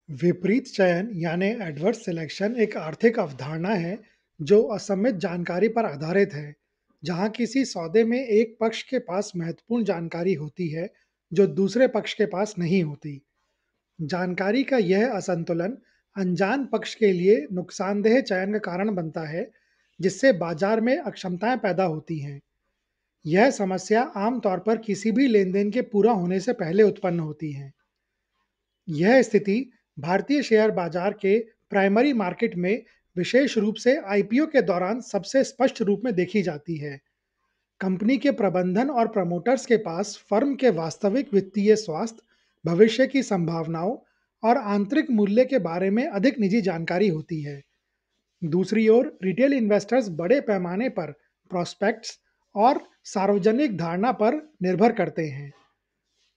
विपरीत चयन यानी एडवर्स सिलेक्शन एक आर्थिक अवधारणा है जो असममित जानकारी पर आधारित है, जहां किसी सौदे में एक पक्ष के पास महत्वपूर्ण जानकारी होती है जो दूसरे पक्ष के पास नहीं होती। जानकारी का यह असंतुलन अनजान पक्ष के लिए नुकसानदेह चयन का कारण बनता है, जिससे बाजार में अक्षमताएं पैदा होती हैं। यह समस्या आमतौर पर किसी भी लेनदेन के पूरा होने से पहले उत्पन्न होती है। यह स्थिति भारतीय शेयर बाजार के प्राइमरी मार्केट में विशेष रूप से आईपीओ के दौरान सबसे स्पष्ट रूप में देखी जाती है। कंपनी के प्रबंधन और प्रमोटर्स के पास फर्म के वास्तविक वित्तीय स्वास्थ्य, भविष्य की संभावनाओं और आंतरिक मूल्य के बारे में अधिक निजी जानकारी होती है। दूसरी ओर रिटेल इन्वेस्टर्स बड़े पैमाने पर प्रोस्पेक्ट्स और सार्वजनिक धारणा पर निर्भर करते हैं।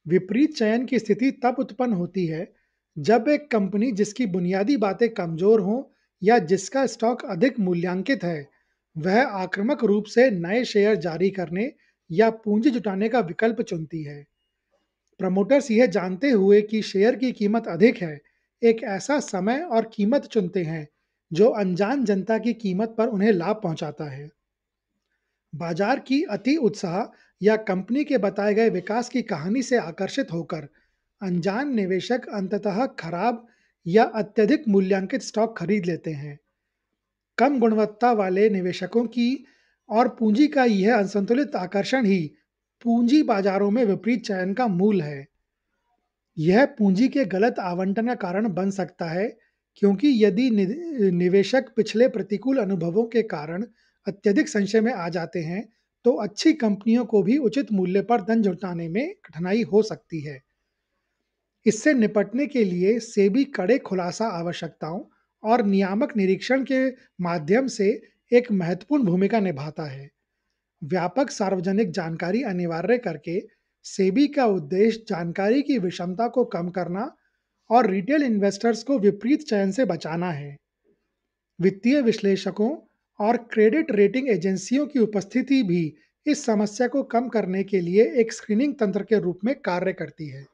विपरीत चयन की स्थिति तब उत्पन्न होती है जब एक कंपनी जिसकी बुनियादी बातें कमजोर हों या जिसका स्टॉक अधिक मूल्यांकित है, वह आक्रामक रूप से नए शेयर जारी करने या पूंजी जुटाने का विकल्प चुनती है। प्रमोटर्स यह जानते हुए कि शेयर की कीमत अधिक है, एक ऐसा समय और कीमत चुनते हैं जो अनजान जनता की कीमत पर उन्हें लाभ पहुंचाता है। बाजार की अति उत्साह या कंपनी के बताए गए विकास की कहानी से आकर्षित होकर अनजान निवेशक अंततः खराब या अत्यधिक मूल्यांकित स्टॉक खरीद लेते हैं। कम गुणवत्ता वाले निवेशकों की और पूंजी का यह असंतुलित आकर्षण ही पूंजी बाजारों में विपरीत चयन का मूल है। यह पूंजी के गलत आवंटन का कारण बन सकता है, क्योंकि यदि निवेशक पिछले प्रतिकूल अनुभवों के कारण अत्यधिक संशय में आ जाते हैं, तो अच्छी कंपनियों को भी उचित मूल्य पर धन जुटाने में कठिनाई हो सकती है। इससे निपटने के लिए सेबी कड़े खुलासा आवश्यकताओं और नियामक निरीक्षण के माध्यम से एक महत्वपूर्ण भूमिका निभाता है। व्यापक सार्वजनिक जानकारी अनिवार्य करके सेबी का उद्देश्य जानकारी की विषमता को कम करना और रिटेल इन्वेस्टर्स को विपरीत चयन से बचाना है। वित्तीय विश्लेषकों और क्रेडिट रेटिंग एजेंसियों की उपस्थिति भी इस समस्या को कम करने के लिए एक स्क्रीनिंग तंत्र के रूप में कार्य करती है।